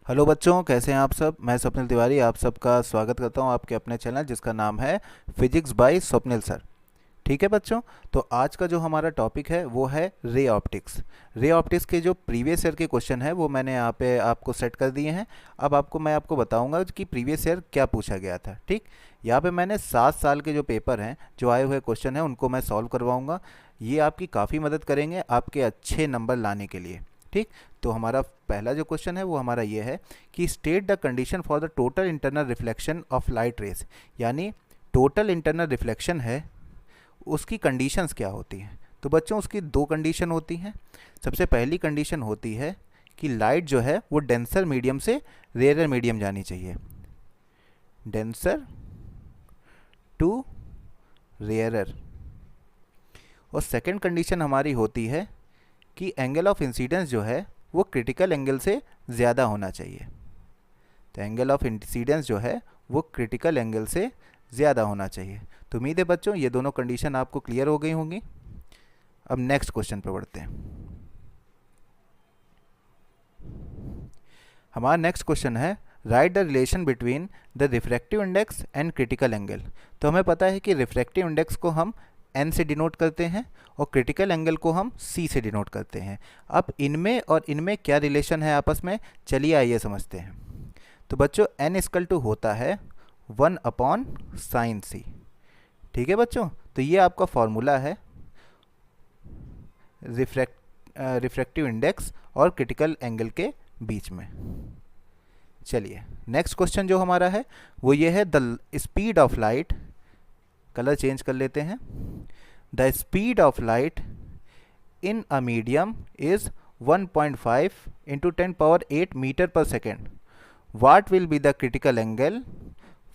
Hello बच्चों, कैसे हैं आप सब। मैं स्वप्निल तिवारी आप सबका स्वागत करता हूं आपके अपने चैनल जिसका नाम है फिजिक्स बाय स्वप्निल सर। ठीक है बच्चों, तो आज का जो हमारा टॉपिक है वो है रे ऑप्टिक्स। रे ऑप्टिक्स के जो प्रीवियस ईयर के क्वेश्चन है वो मैंने यहाँ पे आपको सेट कर दिए हैं। अब मैं आपको बताऊंगा कि प्रीवियस ईयर क्या पूछा गया था। ठीक, यहाँ पे मैंने 7 साल के जो पेपर हैं, जो आए हुए क्वेश्चन हैं, उनको मैं सॉल्व करवाऊँगा। ये आपकी काफ़ी मदद करेंगे आपके अच्छे नंबर लाने के लिए। ठीक, तो हमारा पहला जो क्वेश्चन है वो हमारा ये है कि state the condition for the total internal reflection of light rays. यानी टोटल इंटरनल रिफ्लेक्शन है, उसकी कंडीशंस क्या होती हैं। तो बच्चों उसकी दो कंडीशन होती हैं। सबसे पहली कंडीशन होती है कि लाइट जो है वो डेंसर मीडियम से रेयर मीडियम जानी चाहिए, डेंसर टू रेयरर। और सेकंड कंडीशन हमारी होती है कि एंगल ऑफ इंसिडेंस जो है वो क्रिटिकल एंगल से ज़्यादा होना चाहिए। तो एंगल ऑफ इंसिडेंस जो है वो क्रिटिकल एंगल से ज़्यादा होना चाहिए। तो उम्मीद है बच्चों ये दोनों कंडीशन आपको क्लियर हो गई होंगी। अब नेक्स्ट क्वेश्चन पर बढ़ते हैं। हमारा नेक्स्ट क्वेश्चन है right the relation between the refractive index and critical angle. तो हमें पता है कि रिफ्रैक्टिव इंडेक्स को हम एन से डिनोट करते हैं और क्रिटिकल एंगल को हम सी से डिनोट करते हैं। अब इनमें और इनमें क्या रिलेशन है आपस में, चलिए आइए समझते हैं। तो बच्चों एन इक्वल टू होता है 1/sin c। ठीक है बच्चों, तो ये आपका फॉर्मूला है रिफ्रैक्टिव इंडेक्स और क्रिटिकल एंगल के बीच में। चलिए नेक्स्ट क्वेश्चन जो हमारा है वो ये है the speed of light. Colour change कर लेते हैं। The speed of light in a medium is 1.5 into 10⁸ metre per second. What will be the critical angle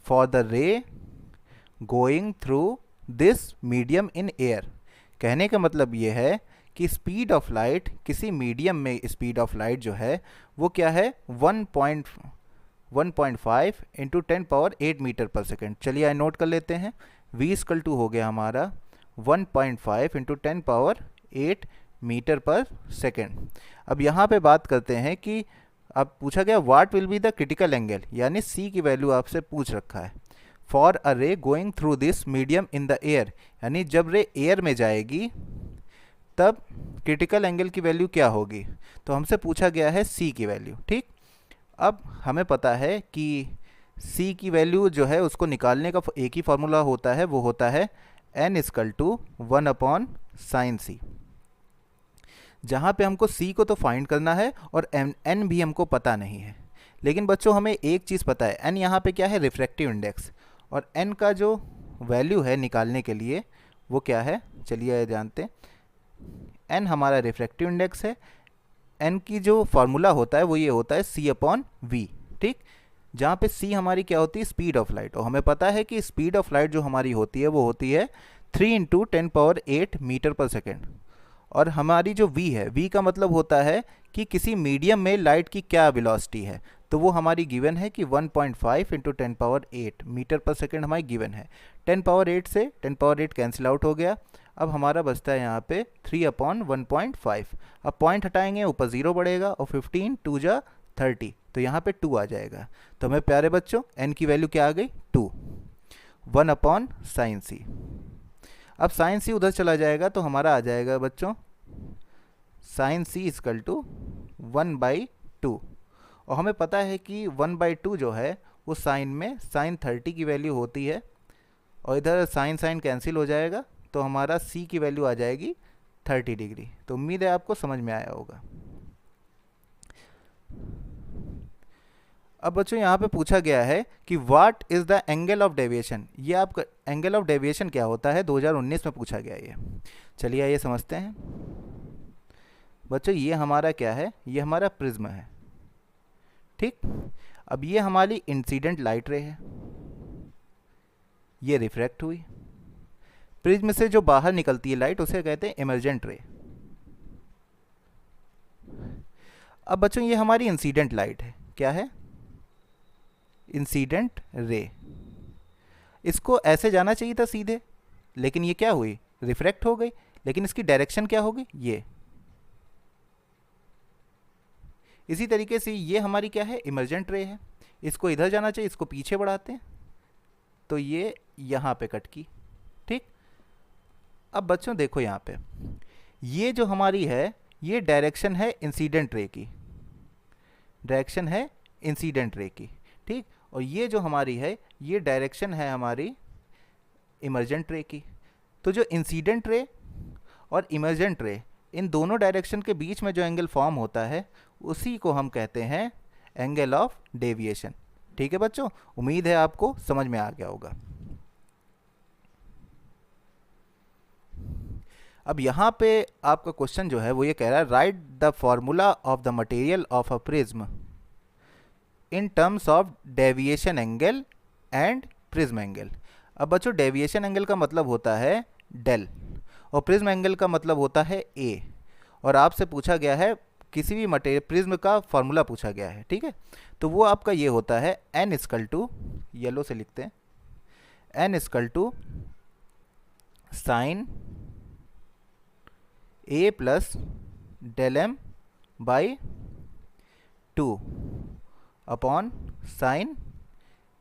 for the ray going through this medium in air. कहने का मतलब ये है कि speed of light, किसी मीडियम में speed of light जो है वो क्या है 1.5 इंटू 10⁸ मीटर पर सेकेंड। चलिए आई नोट कर लेते हैं। v इक्वल टू हो गया हमारा 1.5 इंटू 10⁸ मीटर पर सेकेंड। अब यहाँ पे बात करते हैं कि अब पूछा गया what will be the critical angle, यानी c की वैल्यू आपसे पूछ रखा है फॉर अ रे going through this medium in the air. यानी जब रे एयर में जाएगी तब क्रिटिकल एंगल की वैल्यू क्या होगी। तो हमसे पूछा गया है c की वैल्यू। ठीक, अब हमें पता है कि c की वैल्यू जो है उसको निकालने का एक ही फार्मूला होता है, वो होता है n equal to 1/sin c। जहाँ पे हमको c को तो फाइंड करना है और n भी हमको पता नहीं है। लेकिन बच्चों हमें एक चीज़ पता है, n यहाँ पे क्या है, रिफ्रैक्टिव इंडेक्स। और n का जो वैल्यू है निकालने के लिए वो क्या है, चलिए जानते हैं। n हमारा रिफ्रैक्टिव इंडेक्स है। n की जो फार्मूला होता है वो ये होता है c/v। ठीक, जहाँ पे c हमारी क्या होती है, स्पीड ऑफ लाइट। और हमें पता है कि स्पीड ऑफ लाइट जो हमारी होती है वो होती है 3 इंटू 10⁸ मीटर पर सेकेंड। और हमारी जो v है, v का मतलब होता है कि किसी मीडियम में लाइट की क्या वेलोसिटी है। तो वो हमारी गिवन है कि 1.5 इंटू 10⁸ मीटर पर सेकेंड हमारी गिवन है। 10⁸ से 10⁸ कैंसिल आउट हो गया। अब हमारा बचता है यहाँ पे 3/1.5। अब पॉइंट हटाएंगे, ऊपर 0 बढ़ेगा और 15 2 जा 30, तो यहाँ पे 2 आ जाएगा। तो हमें प्यारे बच्चों n की वैल्यू क्या आ गई, 2, 1/sin c। अब sin c उधर चला जाएगा तो हमारा आ जाएगा बच्चों sin c इक्वल टू 1/2। और हमें पता है कि 1/2 जो है वो साइन में sin 30 की वैल्यू होती है। और इधर sin कैंसिल हो जाएगा तो हमारा c की वैल्यू आ जाएगी 30 डिग्री। तो उम्मीद है आपको समझ में आया होगा। अब बच्चों यहाँ पे पूछा गया है कि what is the angle of deviation. ये आपका एंगल ऑफ डेविएशन क्या होता है, 2019 में पूछा गया ये। चलिए आइए समझते हैं। बच्चों ये हमारा क्या है, ये हमारा प्रिज्म है। ठीक, अब ये हमारी इंसिडेंट लाइट रे है, ये रिफ्रैक्ट हुई। प्रिज्म से जो बाहर निकलती है लाइट उसे कहते हैं इमर्जेंट रे। अब बच्चों ये हमारी इंसिडेंट लाइट है, क्या है, इंसिडेंट रे। इसको ऐसे जाना चाहिए था सीधे, लेकिन ये क्या हुई, रिफ्रैक्ट हो गई। लेकिन इसकी डायरेक्शन क्या होगी, ये इसी तरीके से ये हमारी क्या है, इमर्जेंट रे है, इसको इधर जाना चाहिए, इसको पीछे बढ़ाते हैं तो ये यहाँ पे कट की। ठीक, अब बच्चों देखो यहाँ पे ये जो हमारी है ये डायरेक्शन है इंसिडेंट रे की, डायरेक्शन है इंसिडेंट रे की। ठीक, और ये जो हमारी है ये डायरेक्शन है हमारी इमर्जेंट रे की। तो जो इंसिडेंट रे और इमर्जेंट रे इन दोनों डायरेक्शन के बीच में जो एंगल फॉर्म होता है उसी को हम कहते हैं एंगल ऑफ डेविएशन। ठीक है बच्चों, उम्मीद है आपको समझ में आ गया होगा। अब यहाँ पे आपका क्वेश्चन जो है वो ये कह रहा है right the formula of the material of a prism in terms of deviation angle and prism angle. अब बच्चों डेविएशन एंगल का मतलब होता है डेल और प्रिज्म एंगल का मतलब होता है ए, और आपसे पूछा गया है किसी भी मटेरियल प्रिज्म का फॉर्मूला पूछा गया है। ठीक है, तो वो आपका ये होता है एन इक्वल टू, येलो से लिखते हैं, N equal to sine A plus del M by 2 upon sine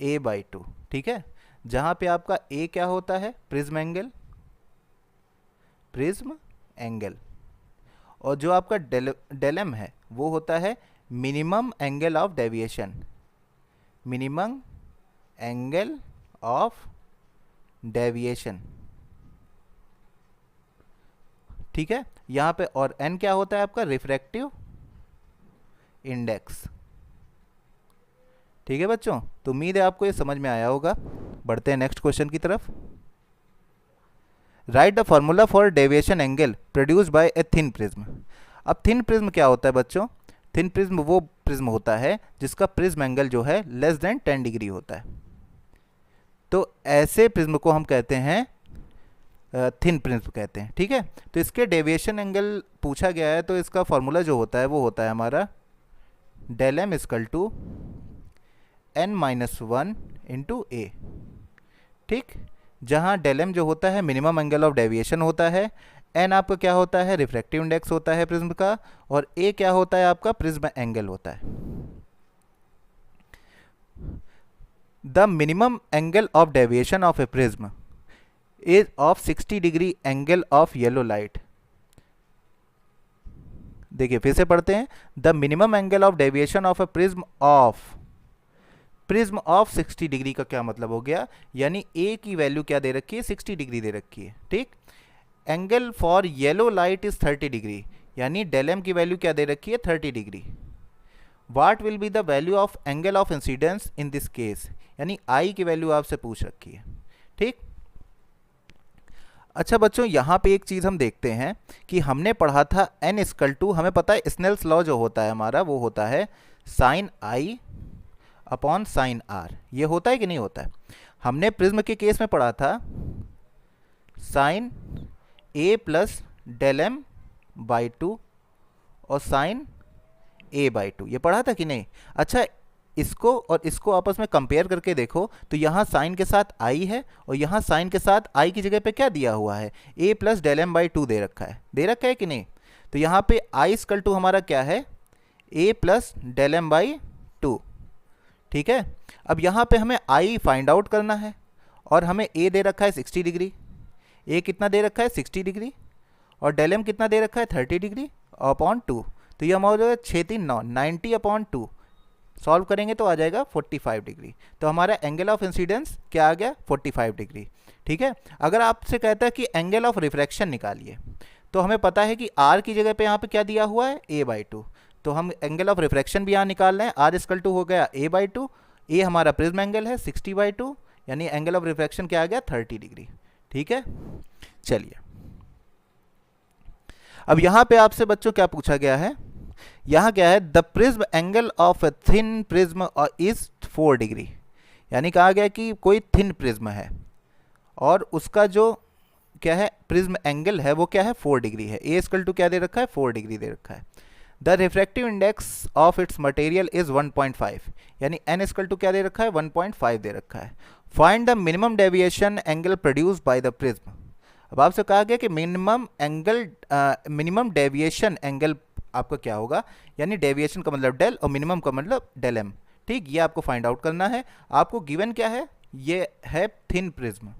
A by 2। ठीक है, जहाँ पे आपका ए क्या होता है, प्रिज्म एंगल, प्रिज्म एंगल, और जो आपका डेल एम है वो होता है minimum angle of deviation, minimum angle of deviation. ठीक है, यहाँ पे और एन क्या होता है आपका, रिफ्रैक्टिव इंडेक्स। ठीक है बच्चों, तो उम्मीद है आपको ये समझ में आया होगा। बढ़ते हैं नेक्स्ट क्वेश्चन की तरफ। Right the formula for deviation angle produced by a thin prism. अब थिन प्रिज्म क्या होता है बच्चों, थिन प्रिज्म वो प्रिज्म होता है जिसका प्रिज्म एंगल जो है लेस देन 10 डिग्री होता है। तो ऐसे प्रिज्म को हम कहते हैं थिन प्रिज्म कहते हैं। ठीक है, तो इसके डेविएशन एंगल पूछा गया है, तो इसका फॉर्मूला जो होता है वो होता है हमारा del M equal to N minus 1 into A. ठीक, जहाँ डेल एम जो होता है मिनिमम एंगल ऑफ डेविएशन होता है, एन आपका क्या होता है, रिफ्रैक्टिव इंडेक्स होता है प्रिज्म का, और ए क्या होता है आपका प्रिज्म एंगल होता है। The minimum angle of deviation of A prism is of 60 degree angle of yellow light. देखिए फिर से पढ़ते हैं, the minimum angle of deviation of A prism of 60 degree का क्या मतलब हो गया, यानी ए की वैल्यू क्या दे रखी है, 60 डिग्री दे रखी है। ठीक, angle for yellow light is 30 degree, यानी डेल एम की वैल्यू क्या दे रखी है, 30 degree. What will be the value of angle of incidence in this case, यानी आई की वैल्यू आपसे पूछ रखी है। ठीक, अच्छा बच्चों यहाँ पे एक चीज़ हम देखते हैं कि हमने पढ़ा था एन इक्वल टू, हमें पता है स्नेल्स लॉ जो होता है हमारा वो होता है sine i upon sine r. ये होता है कि नहीं होता है, हमने प्रिज्म के केस में पढ़ा था sine A plus del M by 2 और साइन ए बाई 2, ये पढ़ा था कि नहीं। अच्छा, इसको और इसको आपस में कंपेयर करके देखो तो यहाँ साइन के साथ आई है और यहाँ साइन के साथ आई की जगह पे क्या दिया हुआ है, ए प्लस डेल एम बाई 2 दे रखा है, दे रखा है कि नहीं। तो यहाँ पे आई इक्वल टू हमारा क्या है, ए प्लस डेल एम बाई 2। ठीक है, अब यहाँ पे हमें आई फाइंड आउट करना है और हमें ए दे रखा है 60 डिग्री, ए कितना दे रखा है 60 डिग्री, और डेल एम कितना दे रखा है 30 डिग्री अपॉन 2। तो ये हमारा 6×3 90 अपॉन 2 सॉल्व करेंगे तो आ जाएगा 45 डिग्री। तो हमारा एंगल ऑफ इंसिडेंस क्या आ गया, 45 डिग्री। ठीक है, अगर आपसे कहता है कि एंगल ऑफ रिफ्रैक्शन निकालिए, तो हमें पता है कि आर की जगह पे यहाँ पे क्या दिया हुआ है, ए बाई 2। तो हम एंगल ऑफ रिफ्रैक्शन भी यहाँ निकाल रहे हैं, आर इक्वल टू हो गया ए बाई 2, ए हमारा प्रिज्म एंगल है 60/2, यानी एंगल ऑफ रिफ्रैक्शन क्या आ गया 30 डिग्री। ठीक है, चलिए अब यहाँ पे आपसे बच्चों क्या पूछा गया है, यहाँ क्या है, the prism angle of a thin prism is 4 degree, यानी कहा गया कि कोई थिन प्रिज्म है और उसका जो क्या है प्रिज्म एंगल है वो क्या है 4 डिग्री है। ए इक्वल टू क्या दे रखा है 4 डिग्री दे रखा है। The refractive index of its material is 1.5, यानी एन इक्वल टू क्या दे रखा है 1.5 दे रखा है। Find the minimum deviation angle produced by the prism. अब आपसे कहा गया कि मिनिमम डेविएशन एंगल आपका क्या होगा, यानी डेविएशन का मतलब डेल और मिनिमम का मतलब डेल एम। ठीक, ये आपको फाइंड आउट करना है। आपको गिवन क्या है, ये है थिन प्रिज्म।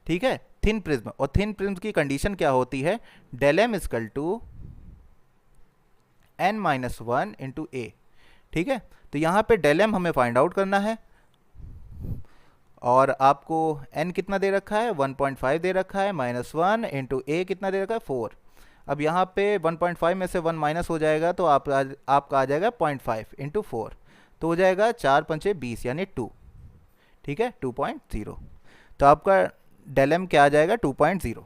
ठीक है, थिन प्रिज्म, और थिन प्रिज्म की कंडीशन क्या होती है, del M equal to n minus one into A. ठीक है, तो यहाँ पे डेल एम हमें फाइंड आउट करना है, और आपको n कितना दे रखा है, 1.5 दे रखा है, माइनस वन इंटू ए कितना दे रखा है, 4। अब यहाँ पे 1.5 में से 1 माइनस हो जाएगा तो आपका आ जाएगा 0.5 इंटू 4, तो हो जाएगा 4 पंचे 20 यानी 2। ठीक है, 2.0, तो आपका डेल एम क्या आ जाएगा, 2.0।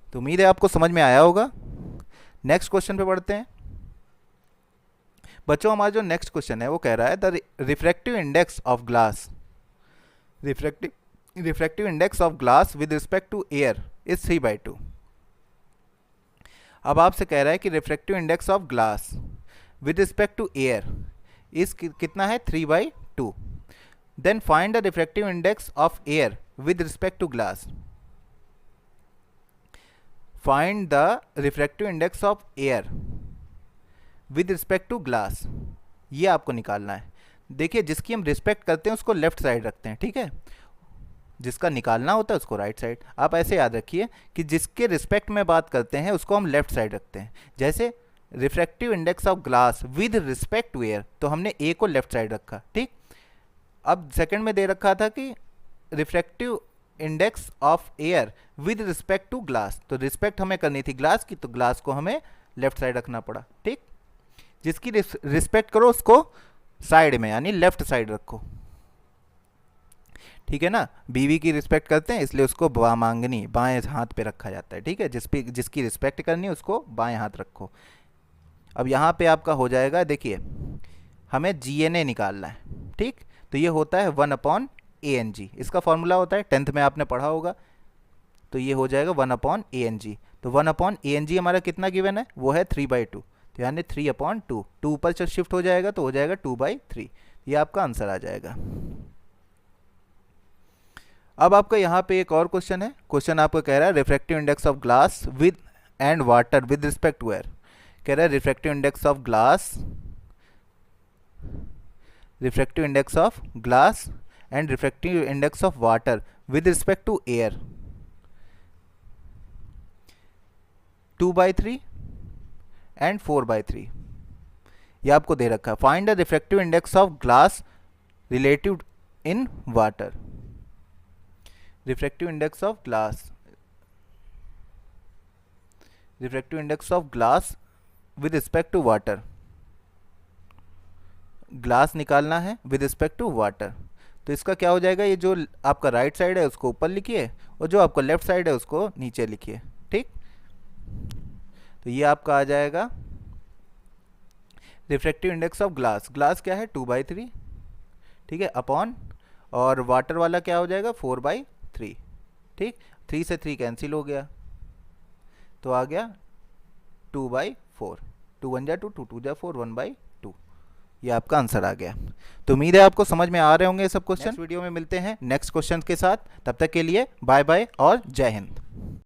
तो उम्मीद है आपको समझ में आया होगा। नेक्स्ट क्वेश्चन पे बढ़ते हैं बच्चों। हमारा जो नेक्स्ट क्वेश्चन है वो कह रहा है the refractive index of glass, refractive index of glass with respect to air is 3/2। अब आपसे कह रहा है कि refractive index of glass with respect to air is कितना है, 3/2। Then find the refractive index of air with respect to glass. Find the refractive index of air with respect to glass, ये आपको निकालना है। देखिए, जिसकी हम रिस्पेक्ट करते हैं उसको लेफ्ट साइड रखते हैं, ठीक है, जिसका निकालना होता है उसको राइट साइड। आप ऐसे याद रखिए कि जिसके रिस्पेक्ट में बात करते हैं उसको हम लेफ्ट साइड रखते हैं। जैसे refractive index of glass with respect to air, तो हमने ए को लेफ्ट साइड रखा। ठीक, अब सेकंड में दे रखा था कि refractive index of air with respect to glass, तो रिस्पेक्ट हमें करनी थी ग्लास की, तो ग्लास को हमें लेफ्ट साइड रखना पड़ा। ठीक, जिसकी रिस्पेक्ट करो उसको साइड में यानी लेफ्ट साइड रखो। ठीक है ना, बीवी की रिस्पेक्ट करते हैं इसलिए उसको वामांगनी बाएं हाथ पे रखा जाता है। ठीक है, जिसकी रिस्पेक्ट करनी है उसको बाएं हाथ रखो। अब यहाँ पे आपका हो जाएगा, देखिए हमें GNA निकालना है। ठीक, तो ये होता है 1/ANG, इसका फॉर्मूला होता है 10th में आपने पढ़ा होगा। तो ये हो जाएगा 1/ANG। तो 1/ANG हमारा कितना गिवन है, वो है 3/2, तो यानी 3/2। 2 ऊपर से शिफ्ट हो जाएगा तो हो जाएगा 2/3। ये आपका आंसर आ जाएगा। अब आपका यहाँ पे एक और क्वेश्चन है। क्वेश्चन आपको कह रहा है refractive index of glass with and water with respect to air. कह रहा है refractive index of glass and refractive index of water with respect to air 2/3 and 4/3, ये आपको दे रखा है। Find the refractive index of glass relative in water. Refractive index of glass with respect to water, glass निकालना है with respect to water. तो इसका क्या हो जाएगा, ये जो आपका राइट साइड है उसको ऊपर लिखिए और जो आपका लेफ्ट साइड है उसको नीचे लिखिए। ठीक, तो ये आपका आ जाएगा रिफ्रैक्टिव इंडेक्स ऑफ ग्लास क्या है 2/3। ठीक है, अपॉन, और वाटर वाला क्या हो जाएगा 4/3। ठीक, 3 से 3 कैंसिल हो गया तो आ गया 2/4। 2 1 जा 2, 2 2 जा 4, 1/2। ये आपका आंसर आ गया। तो उम्मीद है आपको समझ में आ रहे होंगे सब क्वेश्चन। नेक्स्ट वीडियो में मिलते हैं नेक्स्ट क्वेश्चन के साथ, तब तक के लिए बाय बाय और जय हिंद।